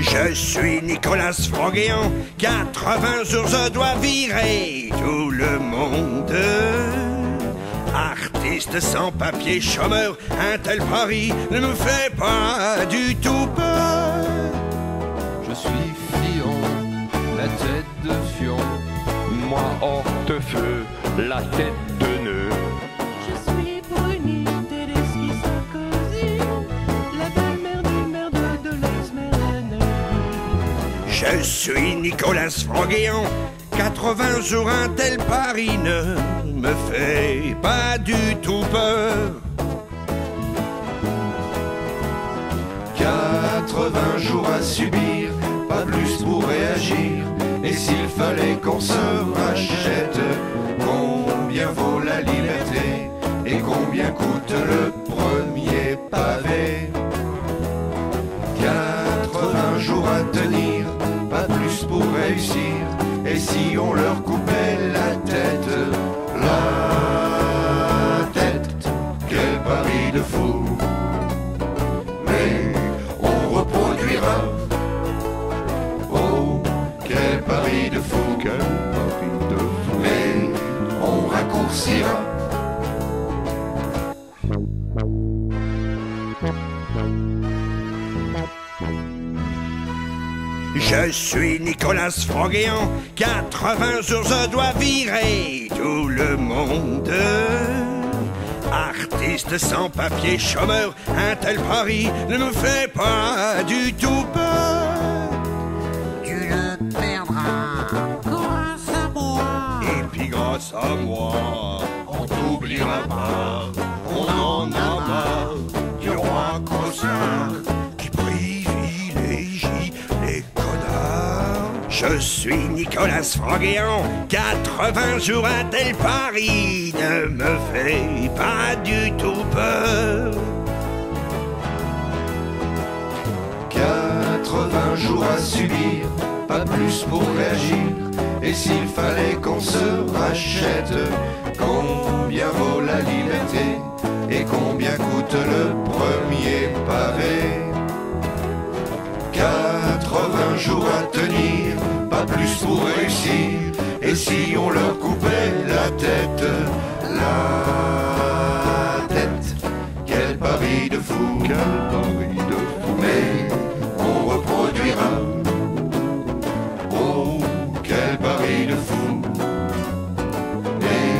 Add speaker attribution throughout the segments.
Speaker 1: Je suis Nicolas Froguéant, 80 jours je dois virer tout le monde. Artiste sans papier, chômeur, un tel pari ne me fait pas du tout peur.
Speaker 2: Je suis Fillon, la tête de Fion. Moi Hortefeux, la tête de nœud.
Speaker 3: Je suis Bruni, Téléski Sarkozy, la belle-mère du maire de l'ex-maire Lenney.
Speaker 1: Je suis Nicolas Froguéant, 80 jours un tel pari ne me fait pas du tout peur.
Speaker 4: 80 jours à subir, pas plus pour réagir. Et s'il fallait qu'on se rachète, combien vaut la liberté et combien coûte le premier pavé? 80 jours à tenir, pas plus pour réussir. Et si on leur coupait la tête, quel pari de fou! Mais on reproduira. Oh, quel pari de fou!
Speaker 2: Quel pari de fou!
Speaker 4: Mais on raccourcira.
Speaker 1: Je suis Nicolas Froguéant, 80 jours je dois virer tout le monde. Artiste sans papier, chômeur, un tel pari ne me fait pas du tout peur.
Speaker 5: Tu le perdras grâce à moi.
Speaker 1: Et puis grâce à moi, on t'oubliera pas. On en a marre du roi Cossin qui privilégie les connards. Je suis Nicolas Froguéant, 80 jours un tel pari ne me fait pas du tout peur.
Speaker 4: 80 jours à subir, pas plus pour réagir. Et s'il fallait qu'on se rachète, combien vaut la liberté et combien coûte le premier pavé? 80 jours à tenir, pas plus pour réussir. Et si on leur coupait la tête, quel pari de fou!
Speaker 2: Quel pari de fou!
Speaker 4: Mais on reproduira. Oh, quel pari de fou! Et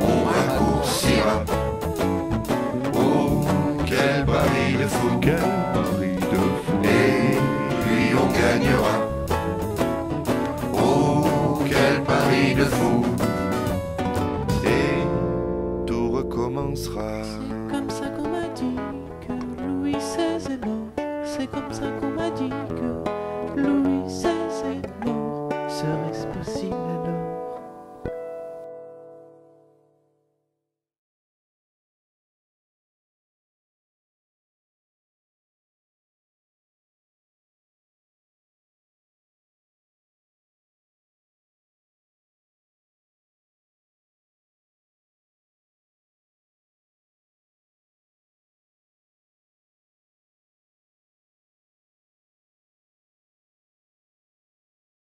Speaker 4: on raccourcira. Oh, quel pari de fou!
Speaker 2: Quel pari de fou!
Speaker 4: Et puis on gagnera. Oh, quel pari de fou! Et tout recommencera.
Speaker 3: C'est comme ça qu'on m'a dit que Louis XVI est mort. C'est comme ça qu'on m'a dit que Louis XVI est mort. Serait-ce possible?